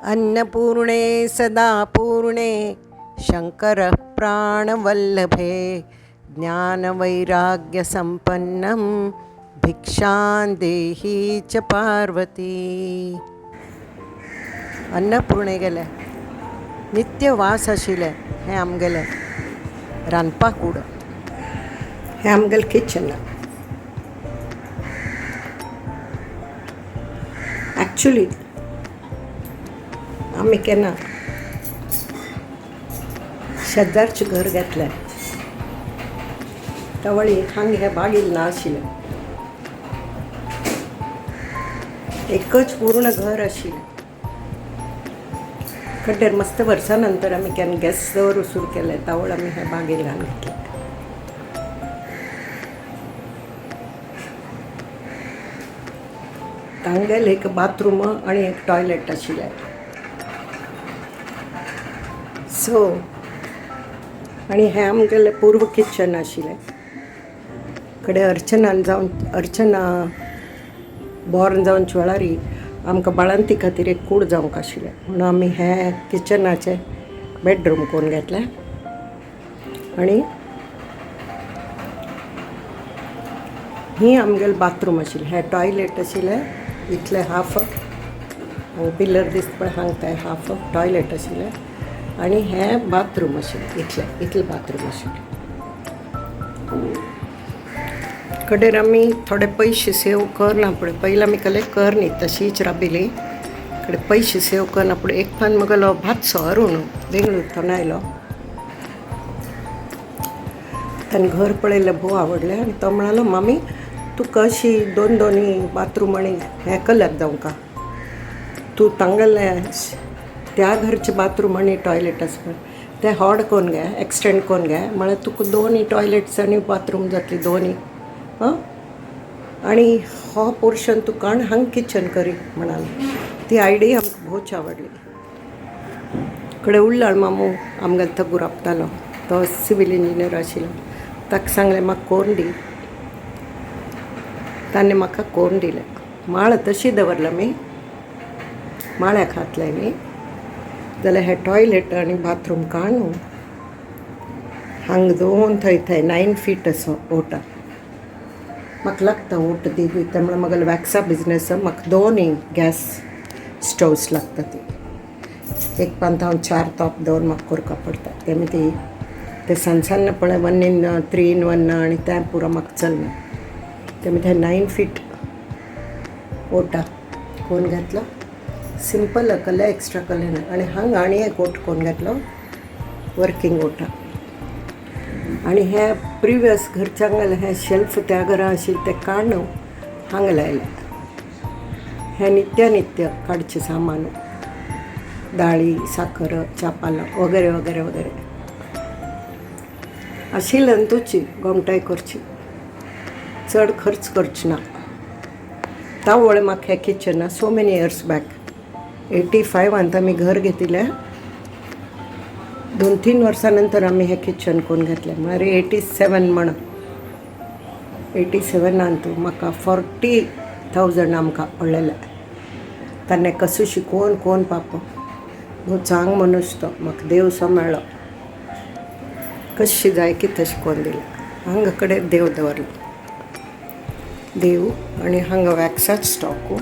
अन्नपूर्णे सदा पूर्णे शङ्करः प्राणवल्लभे ज्ञानवैराग्यसम्पन्नं भिक्षां देही च पार्वती. अन्नपूर्णे गेले नित्य वास आशिल्ले हें आमगेलें रांदपाक कूड, हें आमगेलें किचन. एक्चुली आमी केन्ना शेजारचें घर घेतलें त्या वेळी हांगा हें बागील नाशिल्लें, एकच पूर्ण घर आशिल्लें. कड्डेर मस्त वर्सां नंतर आमी केन्ना गॅस दवरूंक सुरू केलें त्या वेळी आमी हें बागेल घालून घेतलें. तांगेल एक बाथरूम आनी एक टॉयलेट आशिल्लें. सो आनी हें आमगेलें पूर्व किचन आशिल्लें. कडेन अर्चना बॉर्न जावनचे वेळारी आमकां बाळंती खातीर एक कूड जावंक आशिल्लें, म्हणून आमी हें किचनाचें बेडरूम करून घेतलें. आनी ही आमगेलें बाथरूम आशिल्लें, हें टॉयलेट आशिल्लें. इतलें हाफ हांगा पिलर दिसता पळय हांगा तें हाफ टॉयलेट आशिल्लें. आनी हें बाथरूम आशिल्लें, इतलें बाथरूम आशिल्लें. कडेर आमी थोडे पयशे सेव करना फुडें, पयलीं आमी केलें कर न्ही तशीच राबिली. कडेन पयशे सेव करना फुडें एक पान म्हगेलो भाचो अरूण बेंगळूरतून आयलो. ताणें घर पळयलें, भोव आवडलें आनी तो म्हणालो, मामी तुका अशी दोनी बाथरूम आनी हें केल्यात जावंका, तूं तांगेलें त्या घरचें बाथरूम आनी टॉयलेट आसा पळय तें हॉड करून घे, एक्सटेंड करून घे, म्हळ्यार तुका दोनी टॉयलेट्स आनी बाथरूम जातली दोनी. आनी हो पोर्शन तूं काण हांगा किचन करी म्हणाली. ती आयडिया आमकां भोवच आवडली. कडेन उरलाळ मामू आमगेलो थंय गुरापतालो, तो सिवील इंजिनियर आशिल्लो. ताका सांगलें म्हाका कोरून दी, ताणें म्हाका कोरून दिलें. माळ तशी दवरल्या मी, माळ्याक हात लायली जाल्यार हे टॉयलेट आनी बाथरूम काडून हांगा दोन थंय 9 फीट असो ओटा. म्हाका लागता ओट ती वयता म्हळ्यार म्हगेलो वॅक्सा बिजनस, म्हाका दोनी गॅस स्टोव्स लागता. ती एक पांत हांव 4 तोप दवरून म्हाका करपा पडटा. ते सनसान पळय 1 in 3 in 1 आनी तें पुरो म्हाका चलना. ते 9 फीट ओटा कोण घेतलो, सिंपल केलें, एक्स्ट्रा केलें ना. आनी हांगा आनी एक ओट कोण घेतलो, वर्कींग ओटा. आनी हे प्रिवियस घरच्यांगेलें हें शेल्फ त्या घरा आशिल्लें तें काडून हांगा लायलें. हें नित्य काडचें सामान, दाळी, साखर, चापालो वगैरे वगैरे वगैरे आशिल्ल्यान तुची गोमटाय करची, चड खर्च करची ना. त्या वेळी म्हाका हें kitchen so many years back 85 आमी घर घेतिल्लें. 2-3 वर्सां नंतर आमी हें किचन कोरून घेतलें. म्हळ्यार 87 म्हणून 87 म्हाका 40,000 आमकां पडलेलें. ताणें कसो शिकोवन कोण पापो भोव चांग मनीस तो, म्हाका देव सो मेळ्ळो. कशी जाय की तशें कोन्न दिलें. हांगा कडेन देव दवरलो, देव. आनी हांगा वॅक्साच स्टॉकू,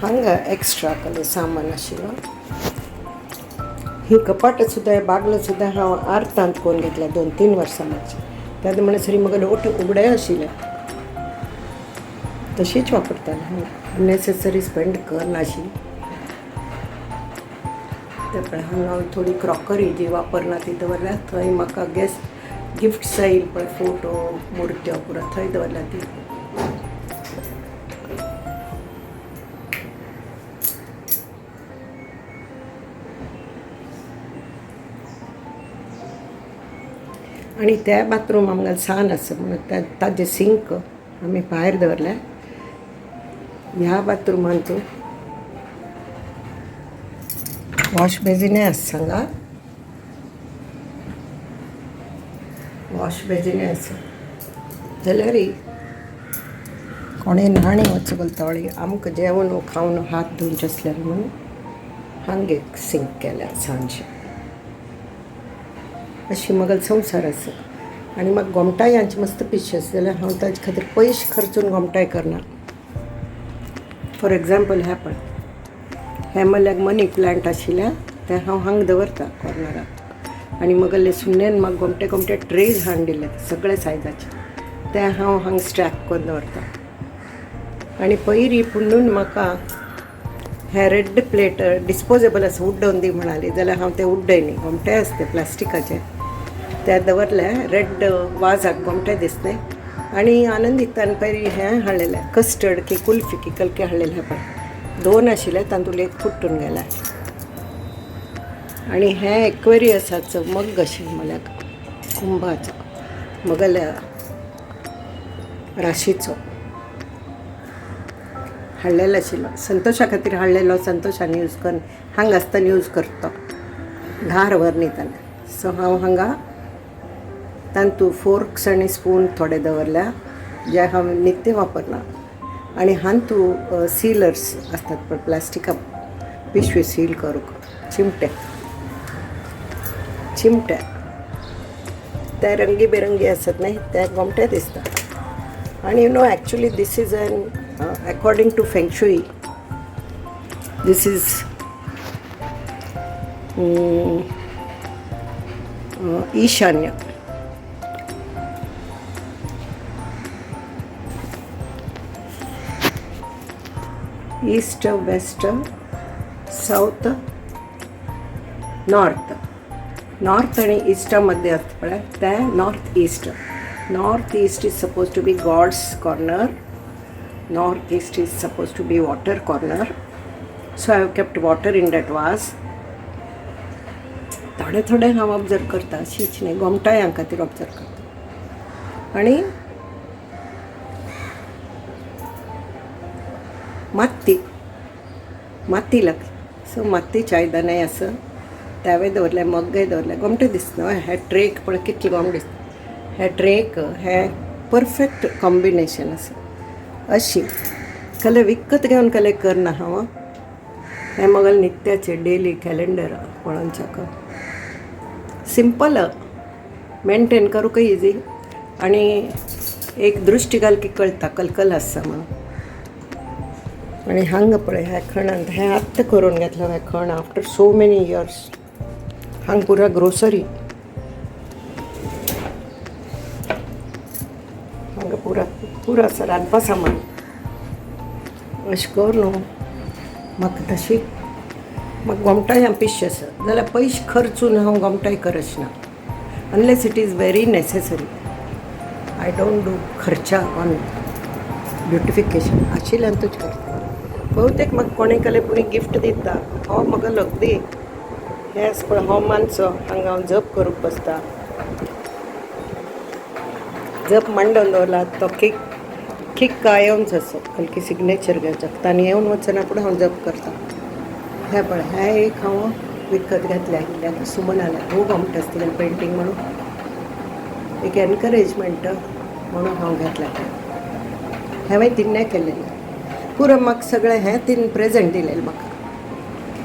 हांगा एक्स्ट्रा केलें सामान आशिल्लो. ही कपाटां सुद्दां बागलां सुद्दां हांव आर्तांत कोरून घेतल्या 2-3 वर्सां मातशें. त्या म्हणसर म्हगेलें ओट उगडें आशिल्लें, तशीच वापरतालें, अननेसेसरी स्पेंड करनाशिल्ली. ते पळय हांगा थोडी क्रॉकरी जी वापरना ती दवरल्या. थंय म्हाका गिफ्ट्स येयले पळय, फोटो, मुर्त्यो पुरो थंय दवरल्या ती. आनी त्या बाथरूम आमगेलें सान आसा म्हणून ताजें सिंक आमी भायर दवरल्या. ह्या बाथरुमांत वॉश बेसिनूय आसा सांगा, वॉश बेसिनूय आसा. जाल्यार थोडे न्हाणे वचगलतावळी आमकां जेवण खावन हात धुवचे आसलेले म्हणून हांगे सिंक केल्या सांजे अशी मगल संवसार आसा. आनी म्हाका गोमटायांची मस्त पिशी आसा जाल्यार हांव ताजे खातीर पयशे खर्चून गोमटाय करना. फॉर एग्जाम्पल हे पळय, हे म्हणल्यार मनी प्लांट आशिल्ल्या ते हांव हांगा दवरता कॉर्नराक. आनी मगले सुन्नेन म्हाका गोमटे गोमटे ट्रेज हाडून दिले सगळे सायजाचे, ते हांव हांगा स्ट्रॅक करून दवरता. आनी पयलीं पुण्णून म्हाका हे रेड प्लेट डिस्पोजेबल आसा उड्डोवन दी म्हणाली जाल्यार हांव ते उड्डय न्ही, गोमटे आसते प्लास्टिकाचे ते दवरले. रेड वाजाक गोमटे दिसले. आनी आनंदितान पयलीं हें हाडलेलें कस्टर्ड की कुल्फी की कलके हाडलेले पळय, 2 आशिल्ले तातूंतले एक फुट्टून गेला. आनी हें एक्वेरियसाचो मग आशिल्लो म्हळ्यार कुंभाचो मगल्या राशीचो हाडलेलो आशिल्लो, संतोशा खातीर हाडलेलो. संतोशान यूज करून हांगा आसतना यूज करता धार वर न्हिताले. सो हांव हांगा तांतूं फोर्क्स आनी स्पून थोडे दवरल्या जे हांव नित्य वापरना. आनी हांतूं सीलर्स आसतात पळय प्लास्टिका पिशवी सील करूंक, चिमटे ते रंगी आसत न्ही ते गोमटे दिसता. आनी you know actually this is an according to Feng Shui, this is Ishanya. East, West, South, North. North आणि East मध्ये असतं पळय ते North East. North East is supposed to be God's corner. Northeast is supposed to be water corner, so I have kept water in that vase. थोडे हांव observe करता, अशीच न्ही गोमटायां खातीर ऑब्जर्व करता. आनी माती लागली, सो मातीचे आयदनांय आसा त्यावेळी दवरले, मग्गय दवरले. गोमटे दिसना हे ट्रेक पळय कितले गोमटे दिसता. हे ट्रेक हे परफेक्ट कॉम्बिनेशन आसा. अशी कले विकत घेवन कलेक्ट करना हांव. हे मगल नित्याचे डेली कॅलेंडर पळोवनच्याक सिंपल मेंटेन करूंक इजी. आनी एक दृश्टी घाल की कळटा कलकल आसा म्हणून. आनी हांगा पळय ह्या खणांत हें आत्तां करून घेतलं. हें खण आफ्टर सो मेनी इयर्स हांगा पुरा ग्रोसरी, हांगा पुरा आसा रांदपा सामान. अशें करून म्हाका तशी म्हाका गोमटाय पिशे आसा जाल्यार पयशे खर्चून हांव गोमटाय करचना unless it is very necessary. I don't do खर्चा ऑन ब्युटिफिकेशन आशिल्ल्यानूच करता. बहुतेक म्हाका कोणें केलें पुणी गिफ्ट दिता, हो म्हाका लग्दी हें आसा पळय हो मानसो हांगा हांव जप करूंक बसता. जप मांडून दवरला तो किक कायमच आसो हलकी सिग्नेचर घेवचो. तांणी येवन वचना पूण हांव जप करता. हे पळय हे एक हांव विकत घेतल्या कित्याक सुमनाल्या खूब गोमटे आसतले पेंटींग म्हणून एक एनकरेजमेंट म्हणून हांव घेतलें. हेंवूय तिन्ने केल्लेलें पुरो म्हाका सगळें हें तीन प्रेझेंट दिलेलें म्हाका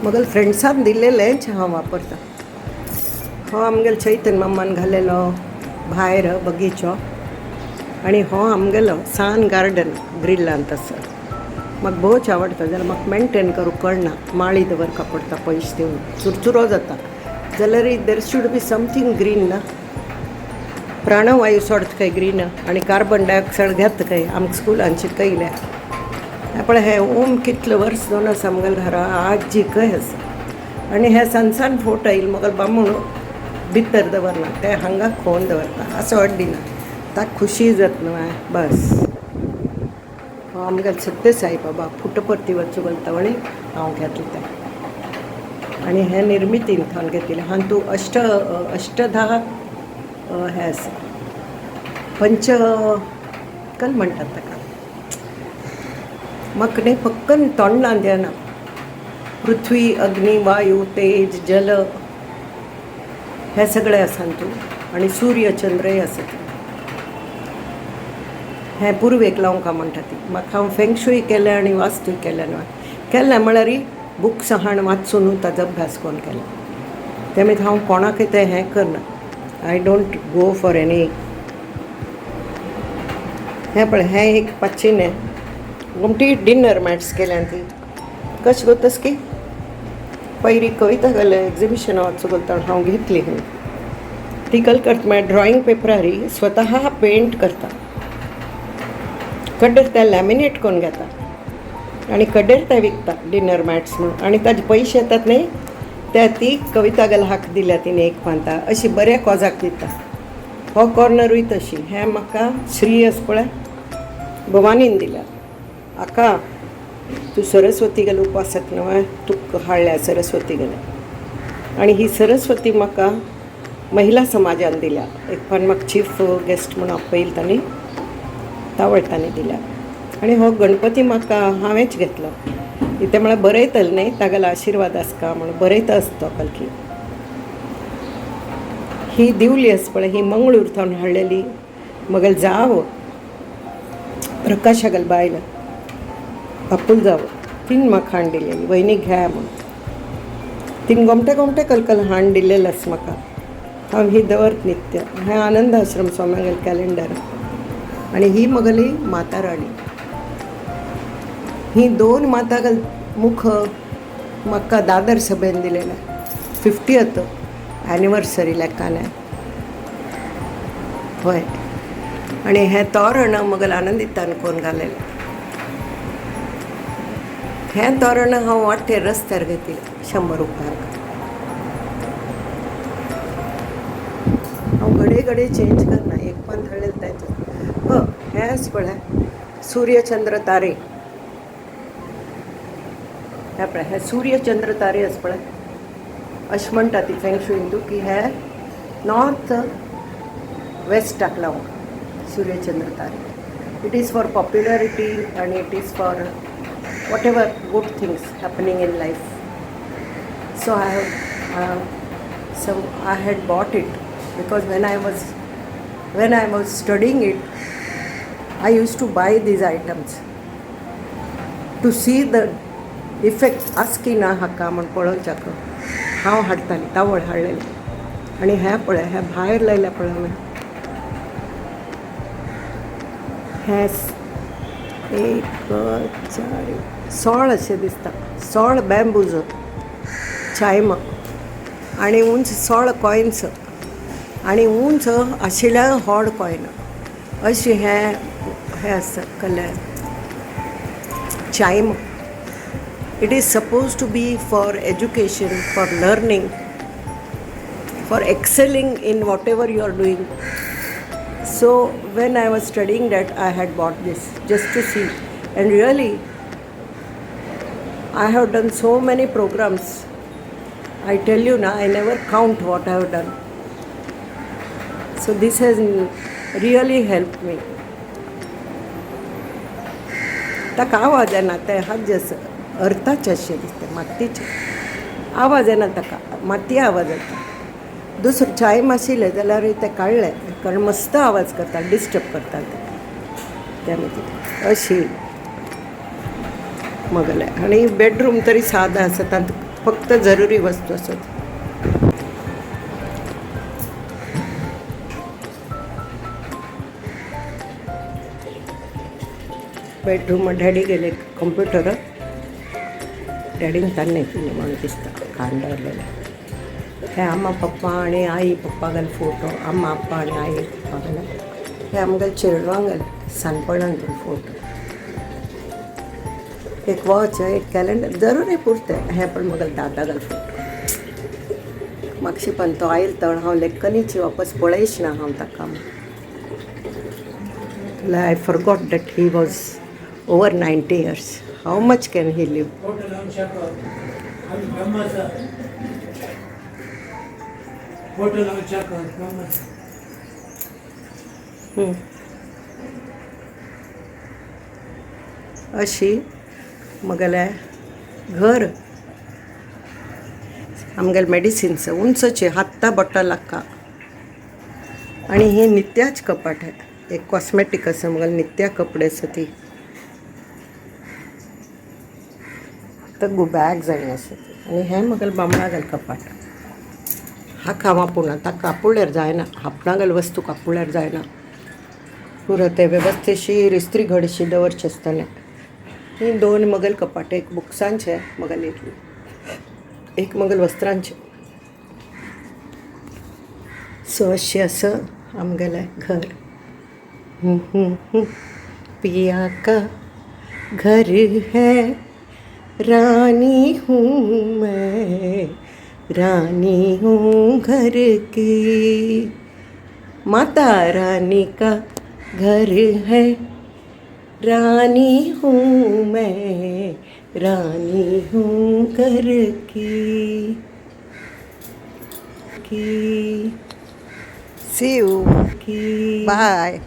म्हगेल फ्रेंड्सान दिल्लेलेंच हांव वापरता. हो आमगेलो चैतन मामान घालेलो भायर बगीचो आनी हो आमगेलो सान गार्डन ग्रिल्लांत आसा. म्हाका भोवच आवडटा जाल्यार म्हाका मेंटेन करूंक कळना. माळी दवरपा पडटा पयशे दिवन, चुरचुरो जाता जाल्यार देर शूड बी समथींग ग्रीन ना. प्राणवायू सोडता खंय ग्रीन आनी कार्बन डायऑक्सायड घेता खंय आमकां स्कुलान शिकयल्या. हे पळय हे ओम कितले वर्स जावन आसा आमगेल्या घरा आजी खंय आसा. आनी हे सान फोटो येयले म्हाका बामूण भितर दवरना ते हांगा खोवन दवरता असो अड्डिना ताका खुशी जाता न्हय बस. हो आमगेलो सत्य साई बाबा पुट्टपर्ती वचूं घालता हांव घेतलें तें. आनी हें निर्मितीन हांवें घेतिल्लें. हातूंत अष्टधा हें आसा पंचकल म्हणटात ताका. म्हाका न्ही फक्त तोंडां दिना. पृथ्वी अग्नी वायू तेज जल हे सगळें आसा हातूंत. आनी सूर्य चंद्रय आसा. हें पुर्वेक लावंक म्हणटा ती. म्हाका हांव फेंगशूय केलें आनी वास्तूय केलें न्हय. केलें म्हळ्यार बुक्स हाण वाचून ताजो अभ्यास करून केलो. ते मागीर हांव कोणाकय तें हें करना. I don't go for any. हें पळय, हें एक पांचशें घुमटी डिनर मॅट्स केल्या ती कशें गोतस की पयरी कविता गेले एक्झिबिशना वचूं करता हांव घेतली ती कल करता म्हळ्यार ड्रॉइंग पेपरार स्वता पेंट करता. कड्डेर ते लॅमिनेट करून घेता आनी कड्डेर ते विकता डिनर मॅट्स म्हणून. आनी ताजे पयशे येतात न्ही ते ती कविता गेला हाक दिल्या तिने एक पांता अशी बऱ्या कॉजाक दिता. हो कॉर्नरूय तशी. हें म्हाका श्रीयस पळय भवानीन दिल्या. आका तूं सरस्वती गेले उपासक न्हय, तुक हाडल्या सरस्वती गेले. आनी ही सरस्वती म्हाका महिला समाजान दिल्या. एक पान म्हाका चीफ गेस्ट म्हणून आपयली तांणी तावळतांनी दिल्या. आनी हो गणपती म्हाका हांवेंच घेतलो. इथे म्हळ्यार बरयतले न्ही तागेलो आशिर्वाद आसता म्हणून बरयता आसतो कलकी. ही दिवली आस पळय ही मंगळूर थावन हाडलेली म्हगेल जाव प्रकाशागेल बायल बापूल जाव तीन म्हाका हाड दिलेली वयनीक घ्या म्हणून. तीन गोमटे गोमटे कलकल हाड दिल्लेलो आसा म्हाका. हांव ही दवरत नित्य. हें आनंद आश्रम स्वाम्यागेल कॅलेंडर. आनी ही म्हगेली माता राणी. ही दोन मातागेल मुख म्हाका दादर सभेन दिलेले 50th एनिवर्सरी लेकाने. हय. आनी हें तोरण म्हगेल आनंदितान करून घालेलें. हें तोरण हांव वाटेर रस्त्यार घेतिलें 100 रुपयाक. हांव घडये घडये चेंज करना. एक पान हाडलेलें ताचें. हें आस पळय सूर्य चंद्र तारे. हें पळय हे सूर्य चंद्र तारे आस पळय अशें म्हणटा ती फेंगशूईंतू की हे नॉर्थ वेस्टाक लावंक सूर्यचंद्र तारे. इट इज फॉर पॉप्युलरिटी आनी it is for whatever good things happening in life. So I had bought it because when I was studying it I use to buy these items to see the effect as की ना हाका म्हण पळोवच्याक हांव हाडटाली तावळ हाडलेली. आनी हें पळय हें भायर लायल्या पळय हांवें. हें 1 4 16 अशें दिसता. 16 बॅम्बूज चायम आनी उंच 16 कॉयन्स आनी उंच आशिल्ल्या व्हड कॉयन अशी हें आसा colour chime. It is supposed to be for education, for learning, for excelling in whatever you are doing. So when I was studying that, I had bought this just to see. And really, I have done so many programs. I tell you now, I never count what I have done. So this has really helped me. ताका आवाज येना ते हात जसं अर्थाचे अशें दिसता मातयेचे आवाज येना ताका मातये आवाज येता. दुसरें चायम आशिल्लें जाल्यार तें काडलें कारण मस्त आवाज करता डिस्टर्ब करता ते मागीर अशी म्हगेलें. आनी बेडरूम तरी सादो आसा तातूंत फक्त जरुरी वस्तू आसत. बेडरूम डॅडी गेले कंप्युटर डॅडीन तान्ने केले म्हणून दिसता कान दवरलेले. हे अम्मा पप्पा आनी आई पप्पा गेले फोटो. अम्मा अप्पा आनी आई पप्पा गेले. हे आमगेले चेडवां गेले सानपणांतून फोटो. एक वॉच एक कॅलेंडर जरुरी पुरतें. हें पण म्हगेले दादा गेले फोटो. मागशी पण तो आयलो तर हांव लेखनीची वापस पळयच ना हांव ताका. I forgot that he was over 90 years. How much can he live? अशी म्हगेलें घर आमगेले मेडिसिन्स उंचचे हात्ता बोट्टा लाका. आनी हे नित्याच कपाट आहे. एक कॉस्मेटिक आसा मुगेलें नित्या कपडे आसा ती तगू बॅग जाय आसा ती आनी हें मुगेलें बांबळागल कपाट हा खावा पूण आतां कापुळ्ळेर जायना आपणागल वस्तू कापुळ्ळेर जायना पुरो ते वेवस्थितशीर इस्त्री घडशी दवरचे आसतलें ही 2 मुगेल कपाट एक बुक्सांचे मुगेल एक मुगेल वस्त्रांचे सो अशें आसा आमगेलें घर पिया का घर है रानी हूँ मैं रानी हूँ घर की माता रानी का घर है रानी हूँ मैं रानी हूँ घर की See you. Bye.